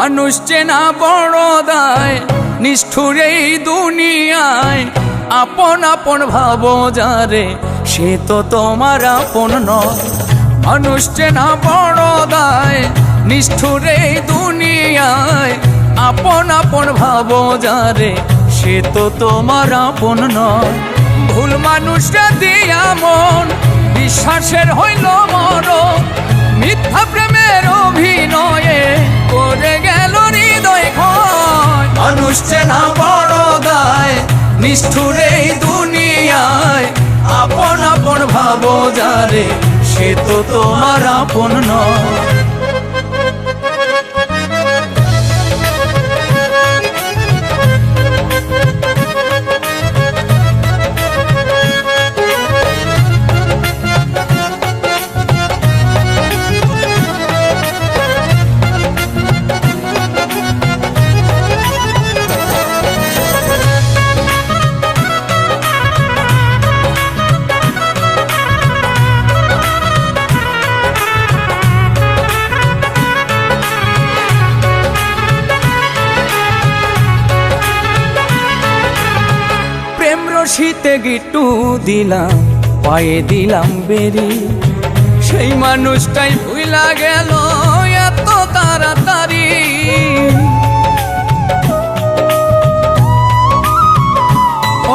মানুষ চেনা বড় দায়, নিষ্ঠুর এই দুনিয়ায়। আপন আপন ভাবো যারে, সে তো তোমার আপন নয়। মানুষ চেনা বড় দায়, নিষ্ঠুর এই দুনিয়ায়। আপন আপন ভাবো যারে, সে তো তোমার আপন নয়। ভুল মানুষরা দিয়া মন, বিশ্বাসের হইল মরণ। মিথ্যা প্রেমের অভিনয়ে করে গেল হৃদয় ক্ষয়। মানুষ চেনা বড় দায়, নিষ্ঠুর এই দুনিয়ায়। আপন আপন ভাবো যারে, সে তো তোমার আপন নয়। শীতে গিট্টু দিলাম, পায়ে দিলাম বেরি। সেই মানুষটাই ভুইলা গেল এত তাড়াতাড়ি।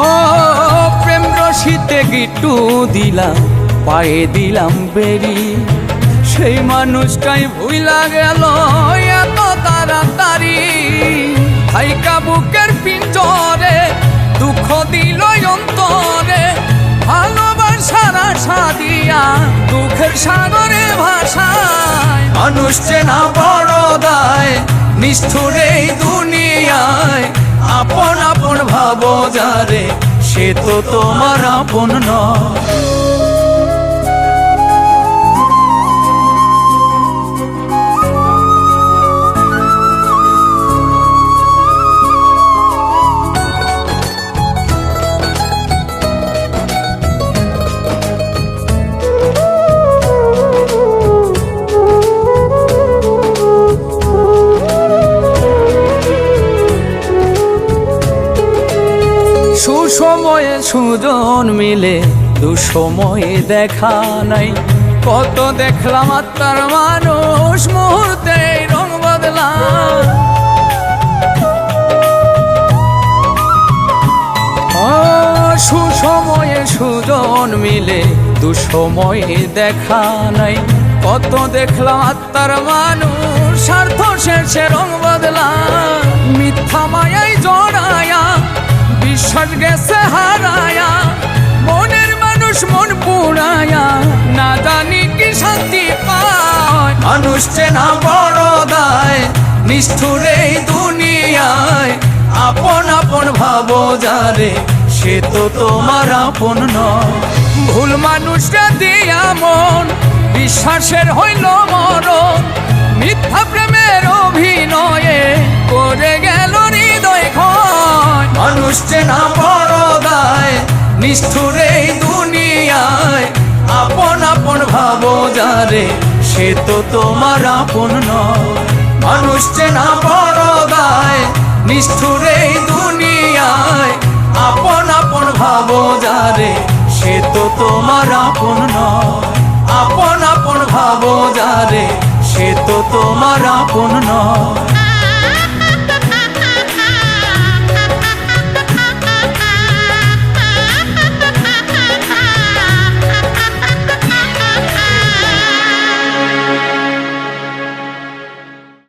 ও প্রেম রশিতে গিট্টু দিলাম, পায়ে দিলাম বেরি। সেই মানুষটাই ভুইলা গেল এত তাড়াতাড়ি। হাইকা বুকের পিঞ্জরে দুঃখ দিল অন্তরে। ভালোবাসার আশা দিয়া দুঃখের সাগরে ভাষায়। মানুষ চেনা বড় দায়, নিষ্ঠুর এই দুনিয়ায়। আপন আপন ভাবো যারে, সে তো তোমার আপন নয়। সুসময়ে সুজন মিলে, দুঃসময়ে দেখা নাই। কত দেখলাম আত্মার মানুষ, মুহূর্তে রং বদলা। সুসময়ে সুজন মিলে, দুঃসময়ে দেখা নাই। কত দেখলাম আত্মার মানুষ, স্বার্থ শেষে রং বদলা। মিথ্যা মায়ায় জড়ায়া, বিশ্বাস গেছে হারায়া। মনের মানুষ মন পুড়ায়া, না জানি কি শান্তি পায়। মানুষ চেনা বড় দায়, নিষ্ঠুর এই দুনিয়ায়। আপন আপন ভাবো যারে, সে তো তোমার আপন নয়। ভুল মানুষরা দিয়া মন, বিশ্বাসের হইল মরণ। মিথ্যা প্রেমের অভিনয়ে করে গেল হৃদয় ক্ষয়। মানুষ চেনা বড় দায়, নিষ্ঠুর এই দুনিয়ায়। আপন আপন ভাবো যারে, সে তো তোমার আপন নয়। মানুষ চেনা বড় দায়, নিষ্ঠুর এই দুনিয়ায়। আপন আপন ভাবো যারে, সে তো তোমার আপন নয়। আপন আপন ভাবো যারে, সে তো তোমার আপন নয়।